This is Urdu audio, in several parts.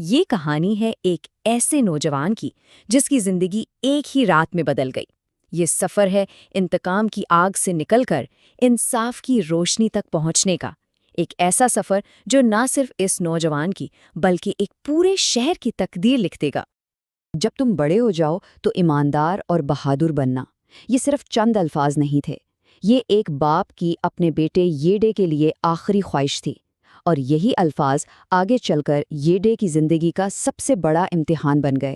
یہ کہانی ہے ایک ایسے نوجوان کی جس کی زندگی ایک ہی رات میں بدل گئی۔ یہ سفر ہے انتقام کی آگ سے نکل کر انصاف کی روشنی تک پہنچنے کا، ایک ایسا سفر جو نہ صرف اس نوجوان کی بلکہ ایک پورے شہر کی تقدیر لکھ دے گا۔ جب تم بڑے ہو جاؤ تو ایماندار اور بہادر بننا، یہ صرف چند الفاظ نہیں تھے، یہ ایک باپ کی اپنے بیٹے ییڈے کے لیے آخری خواہش تھی، اور یہی الفاظ آگے چل کر ییڈے کی زندگی کا سب سے بڑا امتحان بن گئے۔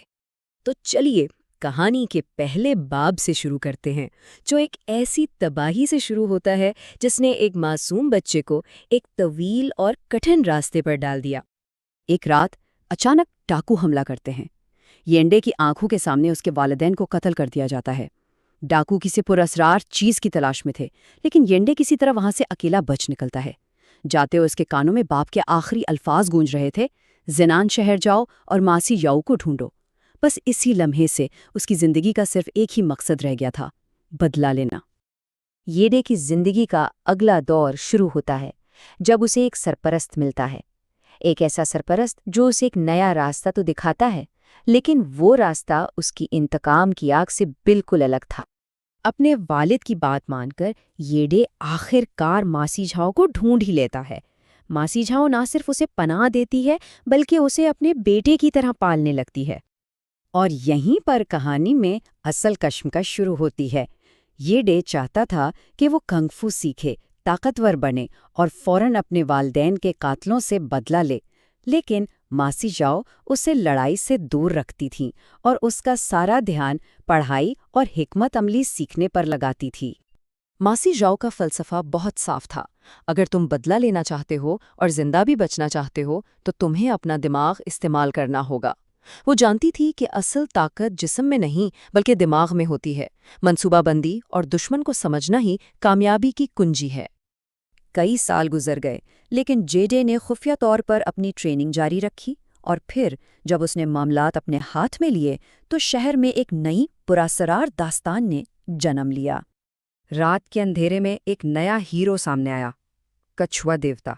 تو چلیے کہانی کے پہلے باب سے شروع کرتے ہیں، جو ایک ایسی تباہی سے شروع ہوتا ہے جس نے ایک معصوم بچے کو ایک طویل اور کٹھن راستے پر ڈال دیا۔ ایک رات اچانک ڈاکو حملہ کرتے ہیں۔ یینڈے کی آنکھوں کے سامنے اس کے والدین کو قتل کر دیا جاتا ہے۔ ڈاکو کسی پراسرار چیز کی تلاش میں تھے، لیکن یینڈے کسی طرح وہاں سے اکیلا بچ نکلتا ہے۔ جاتے ہوئے اس کے کانوں میں باپ کے آخری الفاظ گونج رہے تھے، زنان شہر جاؤ اور ماسی یاؤ کو ڈھونڈو۔ بس اسی لمحے سے اس کی زندگی کا صرف ایک ہی مقصد رہ گیا تھا، بدلہ لینا۔ ییڈے کی زندگی کا اگلا دور شروع ہوتا ہے جب اسے ایک سرپرست ملتا ہے، ایک ایسا سرپرست جو اسے ایک نیا راستہ تو دکھاتا ہے، لیکن وہ راستہ اس کی انتقام کی آگ سے بالکل الگ تھا۔ اپنے والد کی بات مان کر ییڈے آخر کار ماسی جھاؤ کو ڈھونڈ ہی لیتا ہے۔ ماسی جھاؤ نہ صرف اسے پناہ دیتی ہے بلکہ اسے اپنے بیٹے کی طرح پالنے لگتی ہے۔ اور یہیں پر کہانی میں اصل کشمکش شروع ہوتی ہے۔ ییڈے چاہتا تھا کہ وہ کنگ فو سیکھے، طاقتور بنے اور فوراً اپنے والدین کے قاتلوں سے بدلہ لے، لیکن ماسی جاؤ اسے لڑائی سے دور رکھتی تھیں اور اس کا سارا دھیان پڑھائی اور حکمت عملی سیکھنے پر لگاتی تھی۔ ماسی جاؤ کا فلسفہ بہت صاف تھا، اگر تم بدلہ لینا چاہتے ہو اور زندہ بھی بچنا چاہتے ہو تو تمہیں اپنا دماغ استعمال کرنا ہوگا۔ وہ جانتی تھی کہ اصل طاقت جسم میں نہیں بلکہ دماغ میں ہوتی ہے، منصوبہ بندی اور دشمن کو سمجھنا ہی کامیابی کی کنجی ہے۔ کئی سال گزر گئے، لیکن ییڈے نے خفیہ طور پر اپنی ٹریننگ جاری رکھی، اور پھر جب اس نے معاملات اپنے ہاتھ میں لیے تو شہر میں ایک نئی پراسرار داستان نے جنم لیا۔ رات کے اندھیرے میں ایک نیا ہیرو سامنے آیا، کچھوا دیوتا۔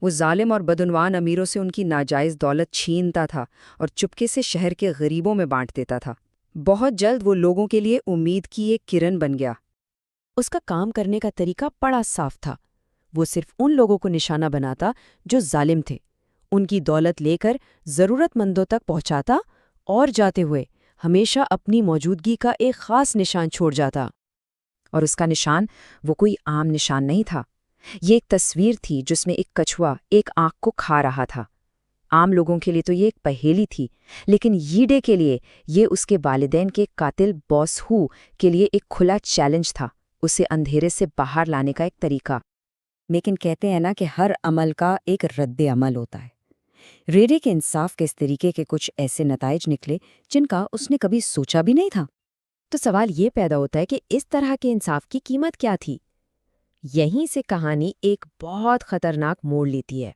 وہ ظالم اور بدعنوان امیروں سے ان کی ناجائز دولت چھینتا تھا اور چپکے سے شہر کے غریبوں میں بانٹ دیتا تھا۔ بہت جلد وہ لوگوں کے لیے امید کی ایک کرن بن گیا۔ اس کا کام کرنے کا طریقہ بڑا صاف تھا، وہ صرف ان لوگوں کو نشانہ بناتا جو ظالم تھے، ان کی دولت لے کر ضرورت مندوں تک پہنچاتا اور جاتے ہوئے ہمیشہ اپنی موجودگی کا ایک خاص نشان چھوڑ جاتا۔ اور اس کا نشان وہ کوئی عام نشان نہیں تھا، یہ ایک تصویر تھی جس میں ایک کچھوا ایک آنکھ کو کھا رہا تھا۔ عام لوگوں کے لیے تو یہ ایک پہیلی تھی، لیکن ییڈے کے لیے یہ اس کے والدین کے قاتل باس ہو کے لیے ایک کھلا چیلنج تھا، اسے اندھیرے سے باہر لانے کا ایک طریقہ۔ لیکن کہتے ہیں نا کہ ہر عمل کا ایک رد عمل ہوتا ہے۔ ییڈے کے انصاف کے اس طریقے کے کچھ ایسے نتائج نکلے جن کا اس نے کبھی سوچا بھی نہیں تھا۔ تو سوال یہ پیدا ہوتا ہے کہ اس طرح کے انصاف کی قیمت کیا تھی؟ یہیں سے کہانی ایک بہت خطرناک موڑ لیتی ہے۔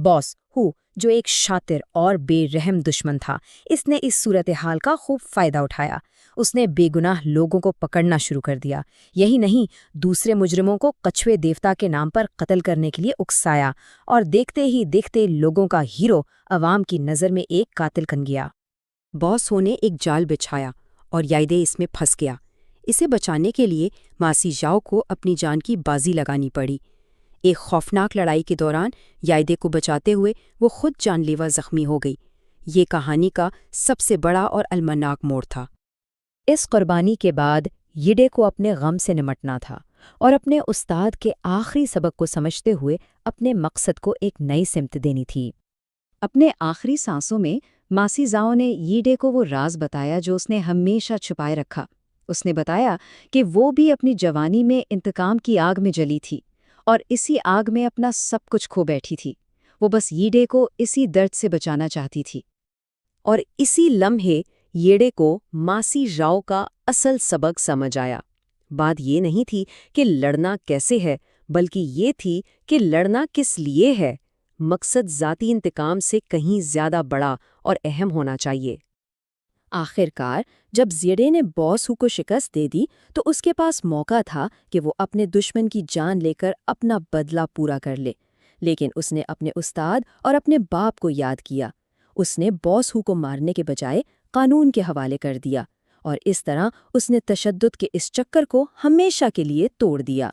باس ہو، جو ایک شاطر اور بے رحم دشمن تھا، اس نے اس صورتحال کا خوب فائدہ اٹھایا۔ اس نے بے گناہ لوگوں کو پکڑنا شروع کر دیا، یہی نہیں دوسرے مجرموں کو کچھوے دیوتا کے نام پر قتل کرنے کے لیے اکسایا، اور دیکھتے ہی دیکھتے لوگوں کا ہیرو عوام کی نظر میں ایک قاتل بن گیا۔ باس ہو نے ایک جال بچھایا اور ییڈے اس میں پھنس گیا۔ اسے بچانے کے لیے ماسی جاؤ کو اپنی جان کی بازی لگانی پڑی۔ ایک خوفناک لڑائی کے دوران ییڈے کو بچاتے ہوئے وہ خود جان لیوا زخمی ہو گئی۔ یہ کہانی کا سب سے بڑا اور المناک موڑ تھا۔ اس قربانی کے بعد ییڈے کو اپنے غم سے نمٹنا تھا اور اپنے استاد کے آخری سبق کو سمجھتے ہوئے اپنے مقصد کو ایک نئی سمت دینی تھی۔ اپنے آخری سانسوں میں ماسی جاؤ نے ییڈے کو وہ راز بتایا جو اس نے ہمیشہ چھپائے رکھا۔ اس نے بتایا کہ وہ بھی اپنی جوانی میں انتقام کی آگ میں جلی تھی اور اسی آگ میں اپنا سب کچھ کھو بیٹھی تھی۔ وہ بس ییڈے کو اسی درد سے بچانا چاہتی تھی۔ اور اسی لمحے ییڈے کو ماسی جاؤ کا اصل سبق سمجھ آیا۔ بات یہ نہیں تھی کہ لڑنا کیسے ہے، بلکہ یہ تھی کہ لڑنا کس لیے ہے۔ مقصد ذاتی انتقام سے کہیں زیادہ بڑا اور اہم ہونا چاہیے۔ آخر کار جب ییڈے نے باس ہو کو شکست دے دی تو اس کے پاس موقع تھا کہ وہ اپنے دشمن کی جان لے کر اپنا بدلہ پورا کر لے، لیکن اس نے اپنے استاد اور اپنے باپ کو یاد کیا۔ اس نے باس ہو کو مارنے کے بجائے قانون کے حوالے کر دیا، اور اس طرح اس نے تشدد کے اس چکر کو ہمیشہ کے لیے توڑ دیا۔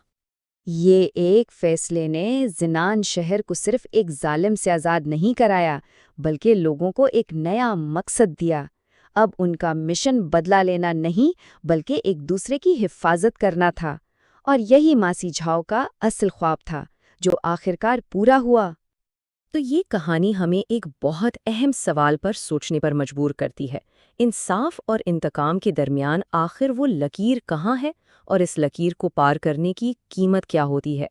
یہ ایک فیصلے نے زنان شہر کو صرف ایک ظالم سے آزاد نہیں کرایا، بلکہ لوگوں کو ایک نیا مقصد دیا۔ اب ان کا مشن بدلہ لینا نہیں، بلکہ ایک دوسرے کی حفاظت کرنا تھا، اور یہی ماسی جھاؤ کا اصل خواب تھا، جو آخرکار پورا ہوا۔ تو یہ کہانی ہمیں ایک بہت اہم سوال پر سوچنے پر مجبور کرتی ہے۔ انصاف اور انتقام کے درمیان آخر وہ لکیر کہاں ہے، اور اس لکیر کو پار کرنے کی قیمت کیا ہوتی ہے؟